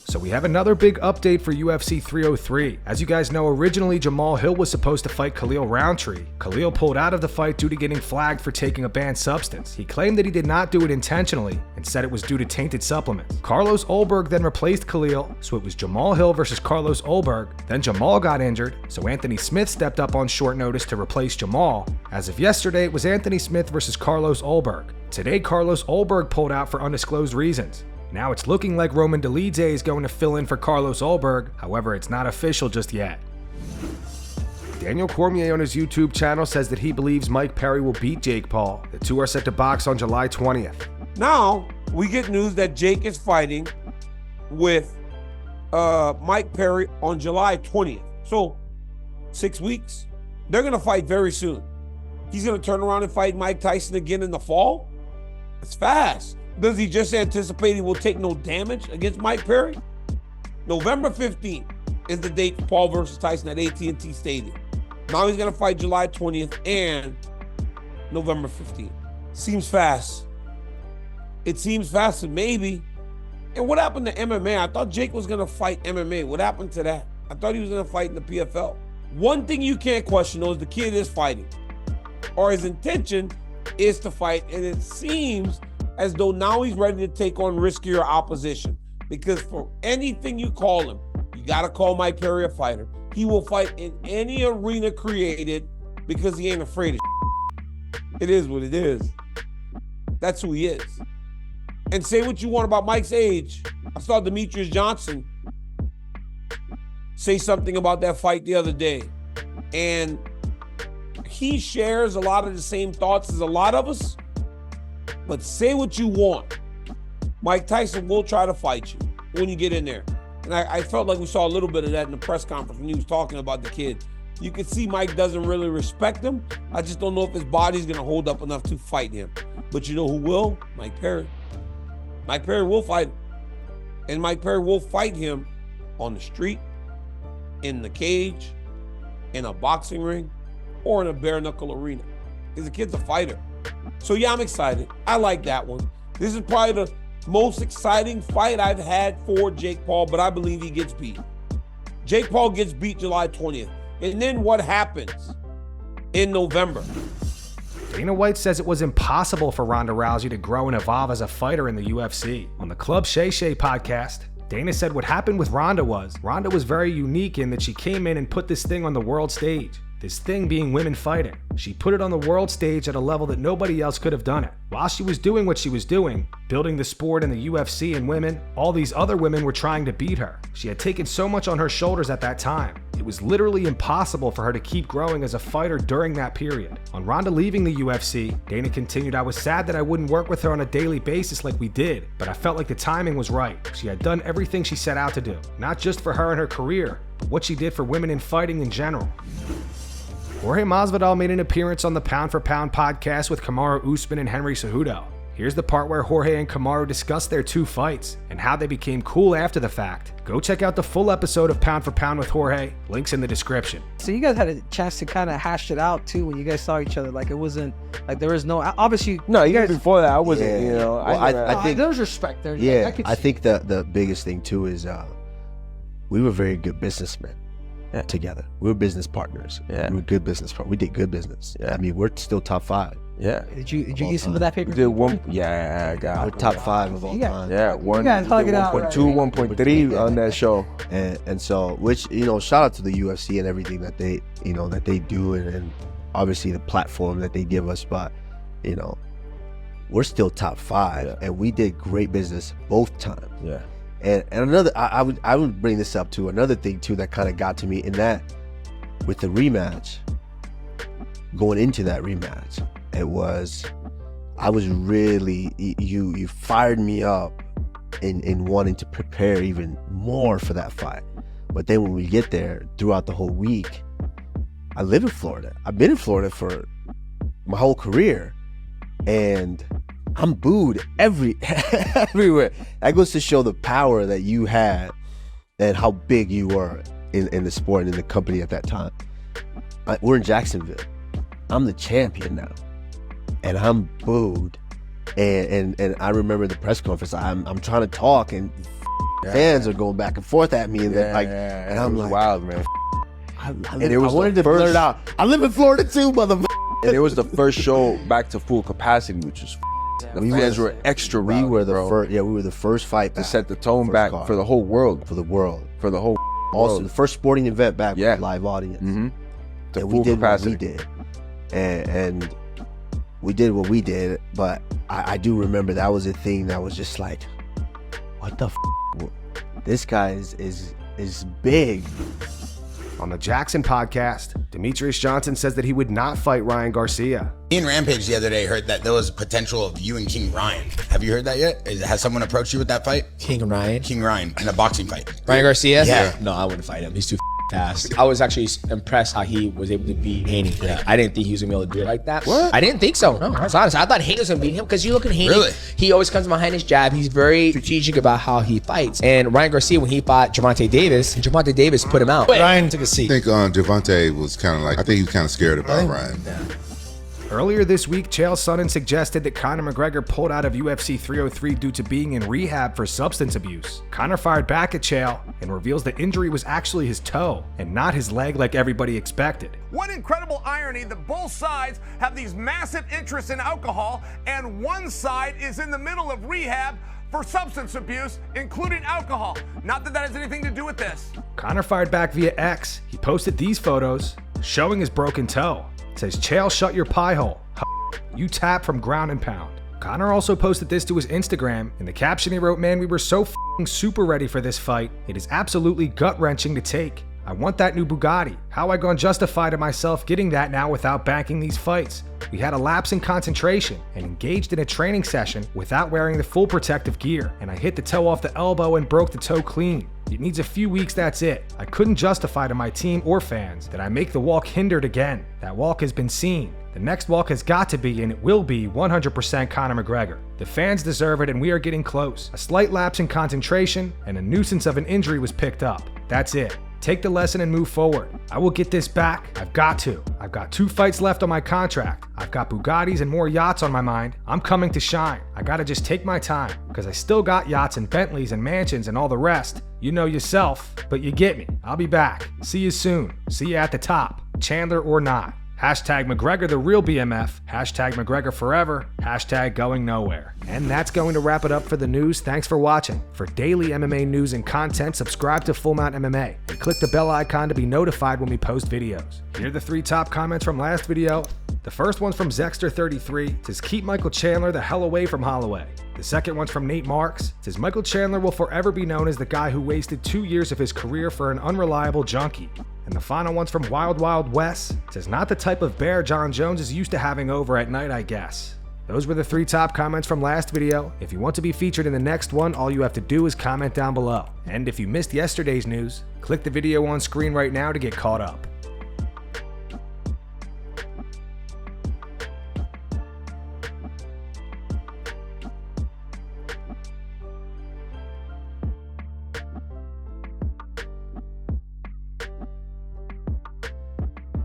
So we have another big update for UFC 303. As you guys know, originally Jamal Hill was supposed to fight Khalil Rountree. Khalil pulled out of the fight due to getting flagged for taking a banned substance. He claimed that he did not do it intentionally and said it was due to tainted supplements. Carlos Ulberg then replaced Khalil, so it was Jamal Hill versus Carlos Ulberg. Then Jamal got injured, so Anthony Smith stepped up on short notice to replace Jamal. As of yesterday, it was Anthony Smith versus Carlos Ulberg. Today, Carlos Ulberg pulled out for undisclosed reasons. Now it's looking like Roman Dolidze is going to fill in for Carlos Ulberg, however it's not official just yet. Daniel Cormier on his YouTube channel says that he believes Mike Perry will beat Jake Paul. The two are set to box on July 20th. Now, we get news that Jake is fighting with Mike Perry on July 20th. So, 6 weeks. They're going to fight very soon. He's going to turn around and fight Mike Tyson again in the fall? It's fast. Does he just anticipate he will take no damage against Mike Perry? November 15th is the date for Paul versus Tyson at AT&T Stadium. Now he's going to fight July 20th and November 15th. Seems fast. It seems fast, maybe. And what happened to MMA? I thought Jake was going to fight MMA. What happened to that? I thought he was going to fight in the PFL. One thing you can't question, though, is the kid is fighting. Or his intention is to fight. And it seems as though now he's ready to take on riskier opposition. Because for anything you call him, you got to call Mike Perry a fighter. He will fight in any arena created because he ain't afraid of shit. It is what it is. That's who he is. And say what you want about Mike's age. I saw Demetrious Johnson say something about that fight the other day. And he shares a lot of the same thoughts as a lot of us. But say what you want. Mike Tyson will try to fight you when you get in there. And I felt like we saw a little bit of that in the press conference when he was talking about the kid. You can see Mike doesn't really respect him. I just don't know if his body's going to hold up enough to fight him. But you know who will? Mike Perry. Mike Perry will fight him. And Mike Perry will fight him on the street, in the cage, in a boxing ring, or in a bare knuckle arena. Because the kid's a fighter. So yeah, I'm excited. I like that one. This is probably the most exciting fight I've had for Jake Paul, but I believe he gets beat. Jake Paul gets beat July 20th. And then what happens in November? Dana White says it was impossible for Ronda Rousey to grow and evolve as a fighter in the UFC. On the Club Shay Shay podcast, Dana said what happened with Ronda was very unique in that she came in and put this thing on the world stage. This thing being women fighting. She put it on the world stage at a level that nobody else could have done it. While she was doing what she was doing, building the sport in the UFC and women, all these other women were trying to beat her. She had taken so much on her shoulders at that time. It was literally impossible for her to keep growing as a fighter during that period. On Ronda leaving the UFC, Dana continued, "I was sad that I wouldn't work with her on a daily basis like we did, but I felt like the timing was right. She had done everything she set out to do, not just for her and her career, but what she did for women in fighting in general." Jorge Masvidal made an appearance on the Pound for Pound podcast with Kamaru Usman and Henry Cejudo. Here's the part where Jorge and Kamaru discuss their two fights and how they became cool after the fact. Go check out the full episode of Pound for Pound with Jorge. Links in the description. So you guys had a chance to kind of hash it out too when you guys saw each other. Like it wasn't like there was no obviously. No, you guys before that I wasn't. Yeah. You know, Well, I think there was respect there. Yeah, I think the biggest thing too is we were very good businessmen. Yeah. Together, we were business partners. Yeah, we were good business partners. We did good business. Yeah. I mean, we're still top 5. Yeah. Did you get some of that paper? We did one. Yeah, I got. We're top 5 of all time. Yeah, one. You guys hug it out. 1.2, 1.3 on that show. And so, which shout out to the UFC and everything that they that they do, and obviously the platform that they give us. But we're still top 5, and we did great business both times. Yeah. And another, I would bring this up too. Another thing too that kind of got to me in that, with the rematch, going into that rematch, I was really, you fired me up in wanting to prepare even more for that fight. But then when we get there, throughout the whole week, I live in Florida. I've been in Florida for my whole career, and I'm booed everywhere. That goes to show the power that you had and how big you were in the sport and in the company at that time. We're in Jacksonville. I'm the champion now, and I'm booed. And I remember the press conference. I'm trying to talk, and Fans are going back and forth at me, and then and I'm like, wild, man. I it was wanted the to blurt first- it out. I live in Florida too, motherfucker. And it was the first show back to full capacity, which was the fans were extra We rowdy, were the bro, first. Yeah, we were the first fight to back, set the tone first back card. for the whole world, for the world. for the whole Also, world. the first sporting event back Yeah. with live audience. Mm-hmm. To And full we did capacity. what we did, and we did what we did. But I do remember that was a thing that was just like, what the? This guy is big. On the Jackson podcast, Demetrious Johnson says that he would not fight Ryan Garcia. Ian Rampage the other day heard that there was potential of you and King Ryan. Have you heard that yet? Has someone approached you with that fight? King Ryan. King Ryan in a boxing fight. Ryan Garcia? Yeah. No, I wouldn't fight him. He's too fast. I was actually impressed how he was able to beat Haney. Yeah. I didn't think he was gonna be able to do it like that. What? I didn't think so. No, that's honest. I thought Haney was gonna beat him because you look at Haney. Really? He always comes behind his jab. He's very strategic about how he fights. And Ryan Garcia, when he fought Gervonta Davis put him out. Ryan took a seat. I think Gervonta was kind of like, I think he was kind of scared about Ryan. Earlier this week, Chael Sonnen suggested that Conor McGregor pulled out of UFC 303 due to being in rehab for substance abuse. Conor fired back at Chael and reveals the injury was actually his toe and not his leg like everybody expected. What incredible irony that both sides have these massive interests in alcohol, and one side is in the middle of rehab for substance abuse, including alcohol. Not that that has anything to do with this. Conor fired back via X. He posted these photos showing his broken toe. It says, Chael, shut your pie hole. You tap from ground and pound. Conor also posted this to his Instagram. In the caption he wrote, man, we were so super ready for this fight. It is absolutely gut-wrenching to take. I want that new Bugatti. How I gonna justify to myself getting that now without banking these fights? We had a lapse in concentration and engaged in a training session without wearing the full protective gear, and I hit the toe off the elbow and broke the toe clean. It needs a few weeks, that's it. I couldn't justify to my team or fans that I make the walk hindered again. That walk has been seen. The next walk has got to be, and it will be, 100% Conor McGregor. The fans deserve it, and we are getting close. A slight lapse in concentration and a nuisance of an injury was picked up. That's it. Take the lesson and move forward. I will get this back. I've got to. I've got 2 fights left on my contract. I've got Bugattis and more yachts on my mind. I'm coming to shine. I gotta just take my time, because I still got yachts and Bentleys and mansions and all the rest. You know yourself, but you get me. I'll be back. See you soon. See you at the top. Chandler or not. Hashtag McGregor the real BMF. Hashtag McGregor forever. Hashtag going nowhere. And that's going to wrap it up for the news. Thanks for watching. For daily MMA news and content, subscribe to Full Mount MMA and click the bell icon to be notified when we post videos. Here are the 3 top comments from last video. The first one's from Zexter33. It says, keep Michael Chandler the hell away from Holloway. The second one's from Nate Marks. It says, Michael Chandler will forever be known as the guy who wasted 2 years of his career for an unreliable junkie. And the final one's from Wild Wild West. It says, not the type of bear John Jones is used to having over at night, I guess. Those were the 3 top comments from last video. If you want to be featured in the next one, all you have to do is comment down below. And if you missed yesterday's news, click the video on screen right now to get caught up.